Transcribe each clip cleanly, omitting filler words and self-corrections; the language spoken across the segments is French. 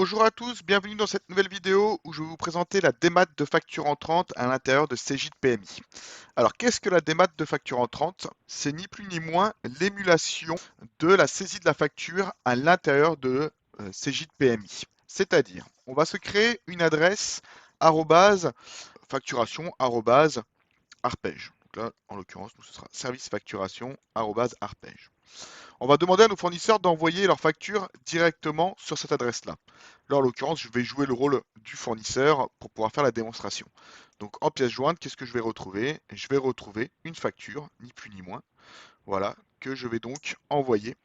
Bonjour à tous, bienvenue dans cette nouvelle vidéo où je vais vous présenter la démat de facture entrante à l'intérieur de Cegid PMI. Alors qu'est-ce que la démat de facture entrante? C'est ni plus ni moins l'émulation de la saisie de la facture à l'intérieur de Cegid PMI. C'est-à-dire, on va se créer une adresse arrobase facturation arrobase arpège. Donc là, en l'occurrence, ce sera service facturation arrobase arpège. On va demander à nos fournisseurs d'envoyer leurs factures directement sur cette adresse-là. Là, en l'occurrence, je vais jouer le rôle du fournisseur pour pouvoir faire la démonstration. Donc, en pièce jointe, qu'est-ce que je vais retrouver? Je vais retrouver une facture, ni plus ni moins, voilà, que je vais donc envoyer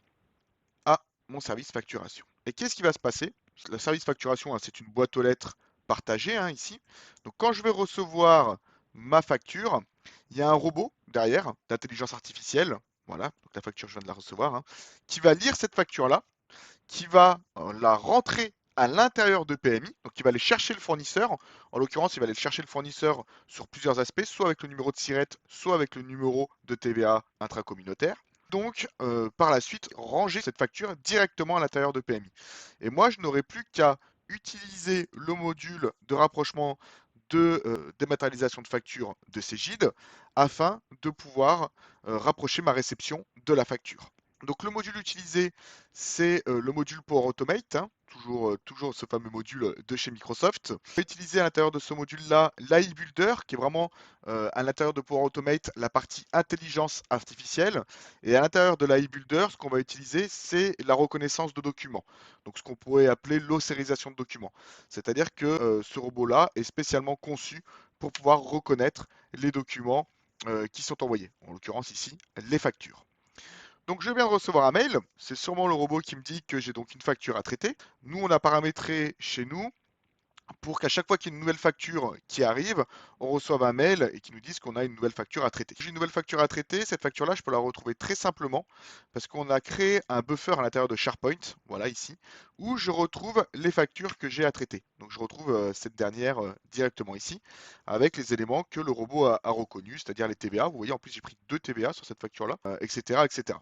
à mon service facturation. Et qu'est-ce qui va se passer? Le service facturation, hein, c'est une boîte aux lettres partagée, hein, ici. Donc, quand je vais recevoir ma facture, il y a un robot derrière d'intelligence artificielle, voilà, donc la facture, je viens de la recevoir, hein, qui va lire cette facture-là, qui va la rentrer à l'intérieur de PMI, donc il va aller chercher le fournisseur. En l'occurrence, il va aller chercher le fournisseur sur plusieurs aspects, soit avec le numéro de SIRET, soit avec le numéro de TVA intracommunautaire. Donc, par la suite, ranger cette facture directement à l'intérieur de PMI. Et moi, je n'aurai plus qu'à utiliser le module de rapprochement de dématérialisation de facture de Cegid afin de pouvoir rapprocher ma réception de la facture. Donc le module utilisé, c'est le module Power Automate, hein, toujours ce fameux module de chez Microsoft. On va utiliser à l'intérieur de ce module-là l'AI Builder, qui est vraiment à l'intérieur de Power Automate la partie intelligence artificielle. Et à l'intérieur de l'AI Builder, ce qu'on va utiliser, c'est la reconnaissance de documents. Donc ce qu'on pourrait appeler l'ossérisation de documents. C'est-à-dire que ce robot-là est spécialement conçu pour pouvoir reconnaître les documents qui sont envoyés. En l'occurrence ici, les factures. Donc je viens de recevoir un mail, c'est sûrement le robot qui me dit que j'ai donc une facture à traiter. Nous, on a paramétré chez nous pour qu'à chaque fois qu'il y ait une nouvelle facture qui arrive, on reçoive un mail et qui nous dise qu'on a une nouvelle facture à traiter. Si j'ai une nouvelle facture à traiter, cette facture-là, je peux la retrouver très simplement parce qu'on a créé un buffer à l'intérieur de SharePoint, voilà ici, où je retrouve les factures que j'ai à traiter. Donc je retrouve cette dernière directement ici, avec les éléments que le robot a reconnus, c'est-à-dire les TVA. Vous voyez, en plus j'ai pris 2 TVA sur cette facture-là, etc., etc.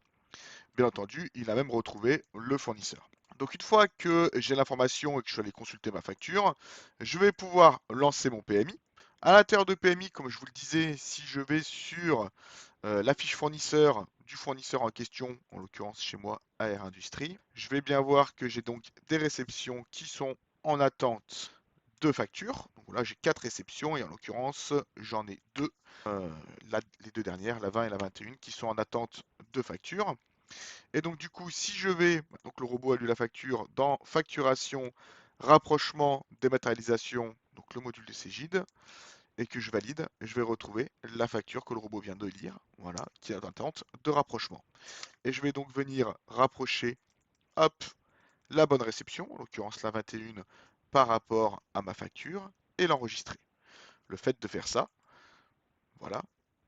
Bien entendu, il a même retrouvé le fournisseur. Donc une fois que j'ai l'information et que je suis allé consulter ma facture, je vais pouvoir lancer mon PMI. À l'intérieur de PMI, comme je vous le disais, si je vais sur la fiche fournisseur du fournisseur en question, en l'occurrence chez moi, AR Industrie, je vais bien voir que j'ai donc des réceptions qui sont en attente de factures. Donc là, j'ai 4 réceptions et en l'occurrence, j'en ai 2, les 2 dernières, la 20 et la 21, qui sont en attente de facture. Et donc du coup, si je vais, donc le robot a lu la facture dans facturation, rapprochement, dématérialisation, donc le module de Cegid, et que je valide, je vais retrouver la facture que le robot vient de lire, voilà, qui est en attente de rapprochement. Et je vais donc venir rapprocher, hop, la bonne réception, en l'occurrence la 21 par rapport à ma facture, et l'enregistrer. Le fait de faire ça, voilà,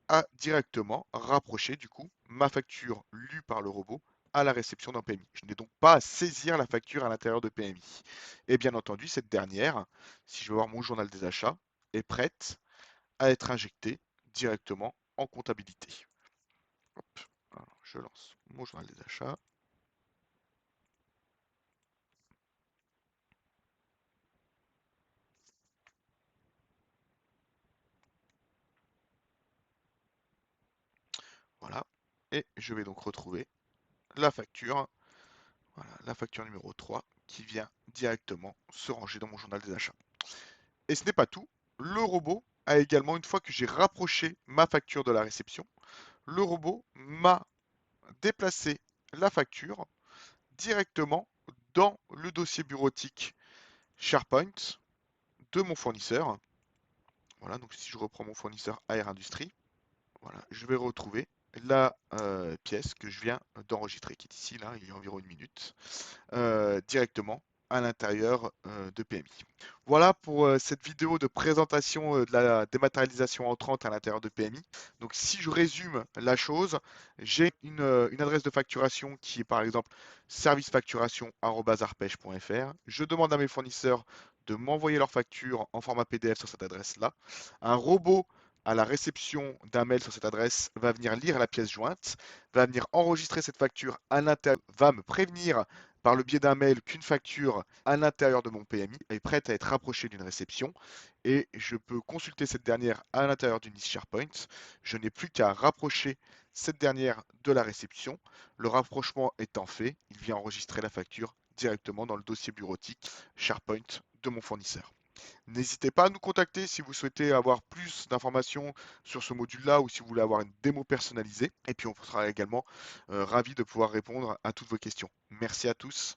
a directement rapproché du coup ma facture lue par le robot à la réception d'un PMI. Je n'ai donc pas à saisir la facture à l'intérieur de PMI. Et bien entendu, cette dernière, si je vais voir mon journal des achats, est prête à être injectée directement en comptabilité. Hop, alors, je lance mon journal des achats. Voilà. Et je vais donc retrouver la facture, voilà, la facture numéro 3 qui vient directement se ranger dans mon journal des achats. Et ce n'est pas tout. Le robot a également, une fois que j'ai rapproché ma facture de la réception, le robot m'a déplacé la facture directement dans le dossier bureautique SharePoint de mon fournisseur. Voilà, donc si je reprends mon fournisseur AR Industrie, voilà, je vais retrouver la pièce que je viens d'enregistrer, qui est ici, là, il y a environ une minute, directement à l'intérieur de PMI. Voilà pour cette vidéo de présentation de la dématérialisation entrante à l'intérieur de PMI. Donc si je résume la chose, j'ai une adresse de facturation qui est par exemple servicefacturation@arpège.fr. Je demande à mes fournisseurs de m'envoyer leurs factures en format PDF sur cette adresse-là. Un robot à la réception d'un mail sur cette adresse va venir lire la pièce jointe, va venir enregistrer cette facture à l'intérieur, va me prévenir par le biais d'un mail qu'une facture à l'intérieur de mon PMI est prête à être rapprochée d'une réception et je peux consulter cette dernière à l'intérieur d'une liste SharePoint. Je n'ai plus qu'à rapprocher cette dernière de la réception. Le rapprochement étant fait, il vient enregistrer la facture directement dans le dossier bureautique SharePoint de mon fournisseur. N'hésitez pas à nous contacter si vous souhaitez avoir plus d'informations sur ce module-là ou si vous voulez avoir une démo personnalisée. Et puis on sera également ravis de pouvoir répondre à toutes vos questions. Merci à tous.